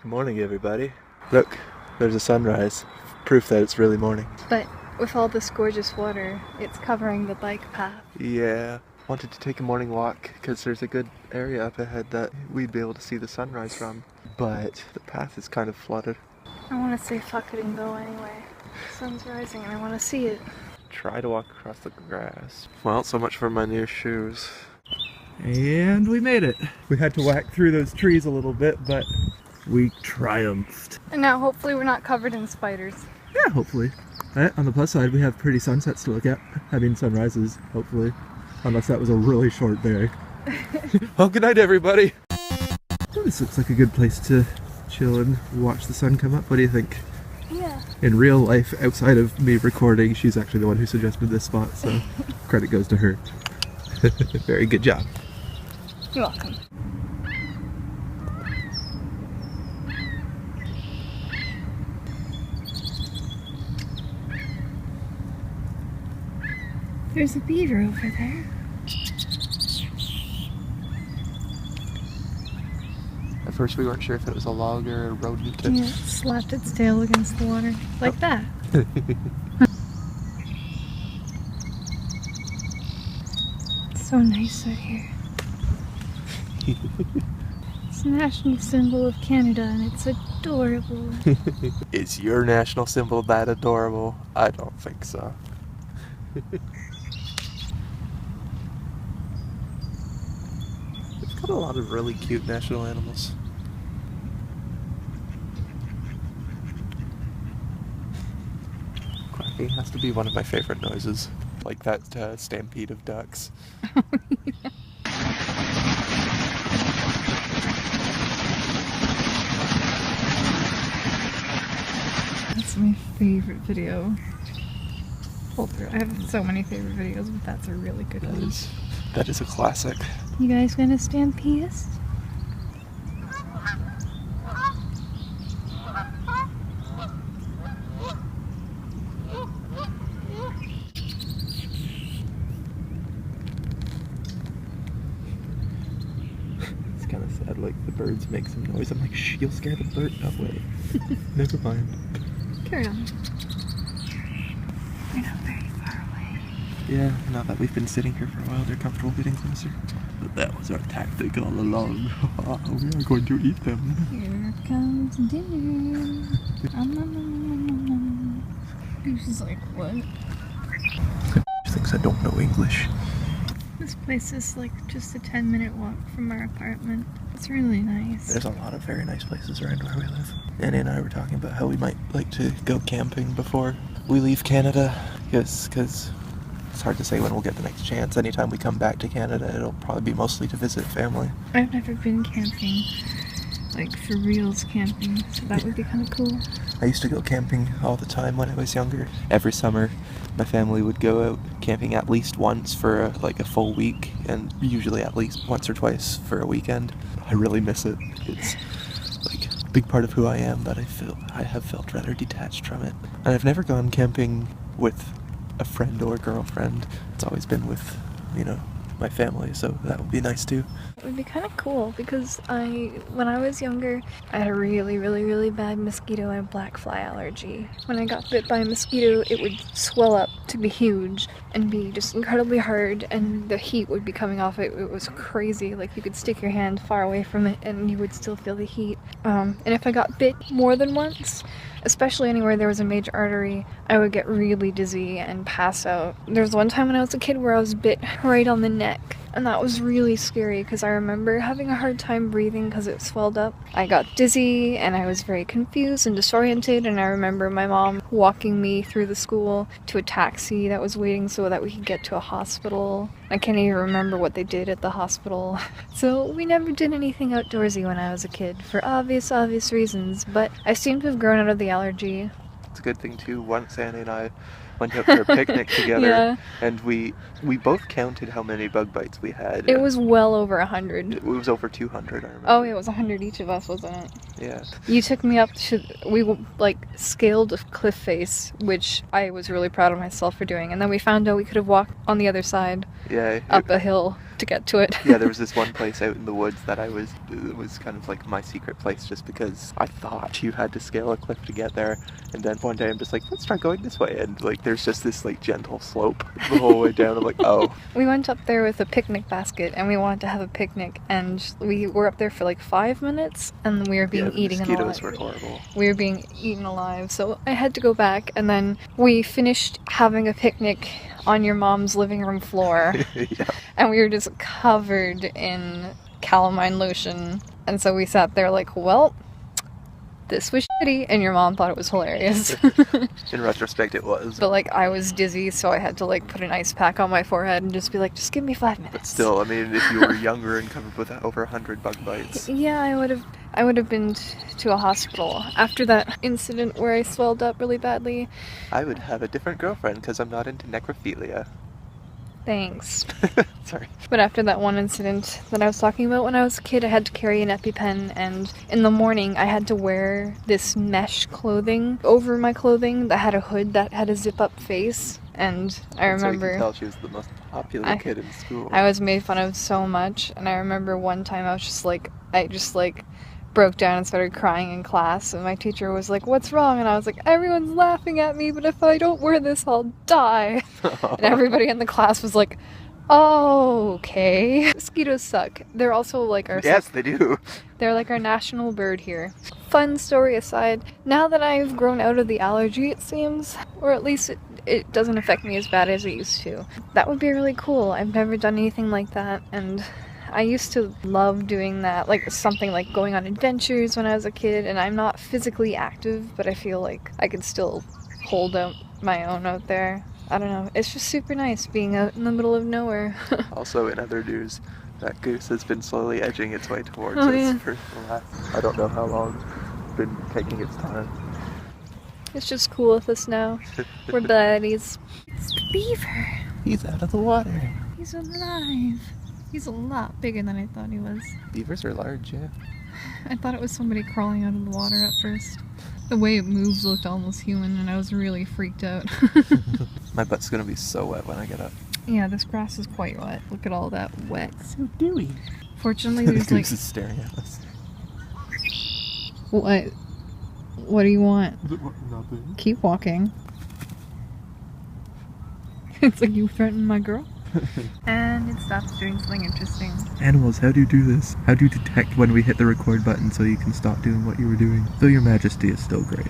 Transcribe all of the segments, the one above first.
Good morning, everybody. Look, there's a sunrise. Proof that it's really morning. But with all this gorgeous water, it's covering the bike path. Yeah. Wanted to take a morning walk because there's a good area up ahead that we'd be able to see the sunrise from. But the path is kind of flooded. I want to say fuck it and go anyway. The sun's rising and I want to see it. Try to walk across the grass. Well, so much for my new shoes. And we made it. We had to whack through those trees a little bit, but we triumphed. And now hopefully we're not covered in spiders. Yeah, hopefully. On the plus side, we have pretty sunsets to look at. I mean, sunrises, hopefully. Unless that was a really short day. Well, good night, everybody. Oh, this looks like a good place to chill and watch the sun come up. What do you think? Yeah. In real life, outside of me recording, she's actually the one who suggested this spot, so credit goes to her. Very good job. You're welcome. There's a beaver over there. At first we weren't sure if it was a log or a rodent. Yeah, it slapped its tail against the water. Like that. It's so nice out here. It's the national symbol of Canada and it's adorable. Is your national symbol that adorable? I don't think so. It's got a lot of really cute national animals. Quacking has to be one of my favorite noises, like that stampede of ducks. That's my favorite video. I have so many favorite videos, but that's a really good one. That is a classic. You guys gonna stampede us? It's kind of sad, like the birds make some noise. I'm like, shh, you'll scare the bird away. Never mind. Carry on. We're not very far away. Yeah, now that we've been sitting here for a while, they're comfortable getting closer. But that was our tactic all along. We are going to eat them. Here comes dinner. She's like, what? She thinks I don't know English. This place is like just a 10-minute walk from our apartment. It's really nice. There's a lot of very nice places around where we live. Annie and I were talking about how we might like to go camping before we leave Canada. Because it's hard to say when we'll get the next chance. Anytime we come back to Canada, it'll probably be mostly to visit family. I've never been camping, like for reals camping, so that would be kind of cool. I used to go camping all the time when I was younger. Every summer, my family would go out camping at least once for a full week, and usually at least once or twice for a weekend. I really miss it. It's like a big part of who I am, but I have felt rather detached from it. And I've never gone camping with a friend or girlfriend. It's always been with, my family, so that would be nice too. It would be kind of cool because when I was younger, I had a really, really, really bad mosquito and black fly allergy. When I got bit by a mosquito, it would swell up to be huge and be just incredibly hard, and the heat would be coming off it. It was crazy. Like, you could stick your hand far away from it and you would still feel the heat. And if I got bit more than once, especially anywhere there was a major artery, I would get really dizzy and pass out. There was one time when I was a kid where I was bit right on the neck, and that was really scary because I remember having a hard time breathing because it swelled up. I got dizzy and I was very confused and disoriented, and I remember my mom walking me through the school to a taxi that was waiting so that we could get to a hospital. I can't even remember what they did at the hospital. So we never did anything outdoorsy when I was a kid, for obvious reasons, but I seem to have grown out of the allergy. It's a good thing too. Once Annie and I went out for a picnic together, Yeah. and we both counted how many bug bites we had. It was well over 100. It was over 200, I remember. Oh, it was 100 each of us, wasn't it? Yeah. You took me up to, we scaled a cliff face, which I was really proud of myself for doing, and then we found out we could have walked on the other side, Yeah. up a hill. to get to it. Yeah, there was this one place out in the woods that it was kind of like my secret place just because I thought you had to scale a cliff to get there. And then one day I'm just like, let's try going this way. And like, there's just this like gentle slope the whole way down. I'm like, oh. We went up there with a picnic basket and we wanted to have a picnic, and we were up there for like 5 minutes and we were being eaten alive. Mosquitoes were horrible. We were being eaten alive, so I had to go back, and then we finished having a picnic on your mom's living room floor. Yeah. And we were just covered in calamine lotion, and so we sat there like, well, this was shitty, and your mom thought it was hilarious. In retrospect, it was. But like, I was dizzy, so I had to like put an ice pack on my forehead and just be like, just give me 5 minutes. But still, I mean, if you were younger and covered with over 100 bug bites. Yeah, I would have been to a hospital after that incident where I swelled up really badly. I would have a different girlfriend because I'm not into necrophilia. Thanks. Sorry. But after that one incident that I was talking about when I was a kid, I had to carry an EpiPen, and in the morning I had to wear this mesh clothing over my clothing that had a hood that had a zip-up face. And I remember... So you can tell she was the most popular kid in school. I was made fun of so much, and I remember one time I just broke down and started crying in class, and my teacher was like, "What's wrong?" And I was like, "Everyone's laughing at me, but if I don't wear this, I'll die." And everybody in the class was like, "Oh, okay." Mosquitoes suck. They're also like our... Yes, they do. They're like our national bird here. Fun story aside, now that I've grown out of the allergy, it seems, or at least it doesn't affect me as bad as it used to. That would be really cool. I've never done anything like that, and I used to love doing that, like something like going on adventures when I was a kid, and I'm not physically active, but I feel like I could still hold out my own out there. I don't know, it's just super nice being out in the middle of nowhere. Also, in other news, that goose has been slowly edging its way towards us for the last, I don't know how long, it's been taking its time. It's just cool with us now. We're buddies. It's the beaver. He's out of the water. He's alive. He's a lot bigger than I thought he was. Beavers are large, yeah. I thought it was somebody crawling out of the water at first. The way it moves looked almost human, and I was really freaked out. My butt's gonna be so wet when I get up. Yeah, this grass is quite wet. Look at all that wet. So dewy. Fortunately, there's The like... goose is staring at us. What? What do you want? Nothing. Keep walking. It's like you threatened my girl. And it stops doing something interesting. Animals, how do you do this? How do you detect when we hit the record button so you can stop doing what you were doing? Though your majesty is still great.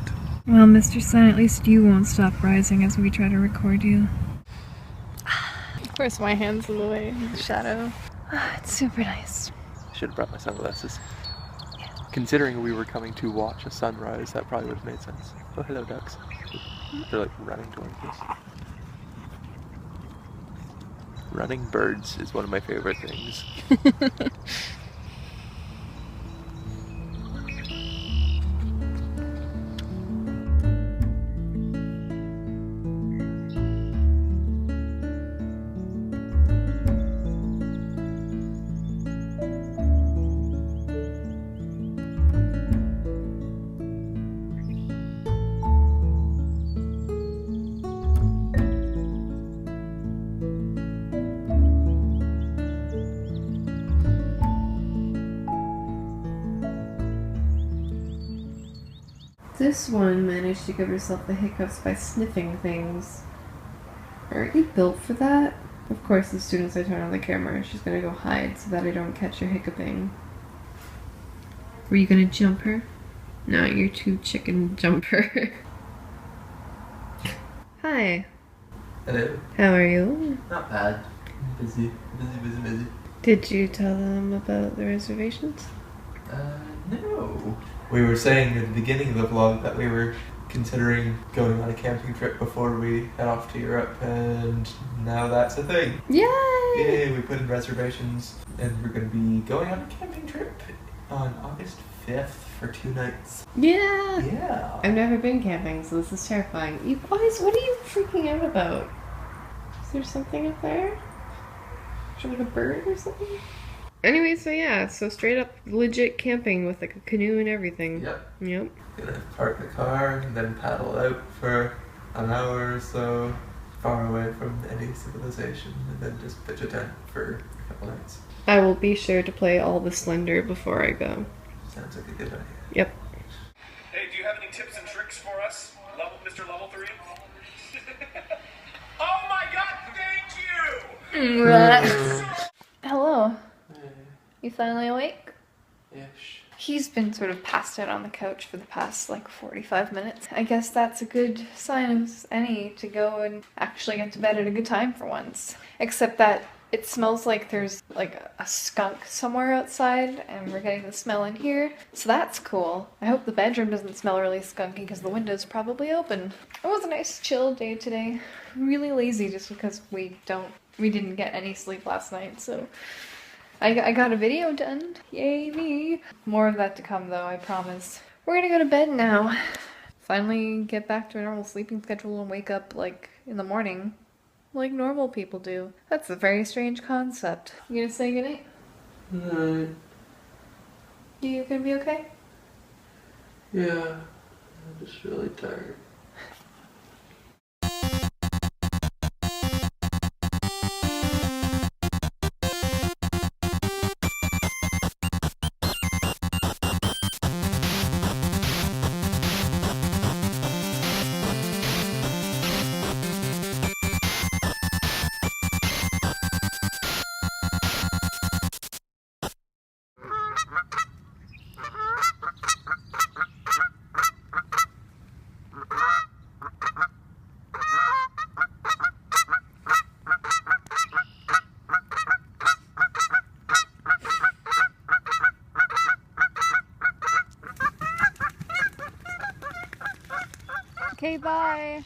Well, Mr. Sun, at least you won't stop rising as we try to record you. Of course, my hand's in the way, in the shadow. It's super nice. Should have brought my sunglasses. Considering we were coming to watch a sunrise, that probably would have made sense. Oh, hello, ducks. They're like running towards us. Running birds is one of my favorite things. This one managed to give herself the hiccups by sniffing things. Aren't you built for that? Of course, as soon as I turn on the camera, she's gonna go hide so that I don't catch her hiccuping. Were you gonna jump her? No, you're too chicken jumper. Hi. Hello. How are you? Not bad. Busy. Did you tell them about the reservations? No. We were saying at the beginning of the vlog that we were considering going on a camping trip before we head off to Europe, and now that's a thing. Yay! Yay, we put in reservations, and we're going to be going on a camping trip on August 5th for 2 nights. Yeah! Yeah. I've never been camping, so this is terrifying. You guys, what are you freaking out about? Is there something up there? Is there like a bird or something? Anyway, so yeah, so straight up legit camping with like a canoe and everything. Yep. Gonna park the car and then paddle out for an hour or so. far away from any civilization and then just pitch a tent for a couple nights. I will be sure to play all the Slender before I go. Sounds like a good idea. Yep. Hey, do you have any tips and tricks for us, Mr. Level 3? Oh my god, thank you! Hello. You finally awake? Ish. He's been sort of passed out on the couch for the past like 45 minutes. I guess that's a good sign of Annie to go and actually get to bed at a good time for once. Except that it smells like there's like a skunk somewhere outside and we're getting the smell in here. So that's cool. I hope the bedroom doesn't smell really skunky because the window's probably open. It was a nice chill day today. Really lazy just because we didn't get any sleep last night, so I got a video done. Yay me. More of that to come though, I promise. We're gonna go to bed now. Finally get back to a normal sleeping schedule and wake up like in the morning like normal people do. That's a very strange concept. You gonna say goodnight? No. You gonna be okay? Yeah. I'm just really tired. Okay, bye.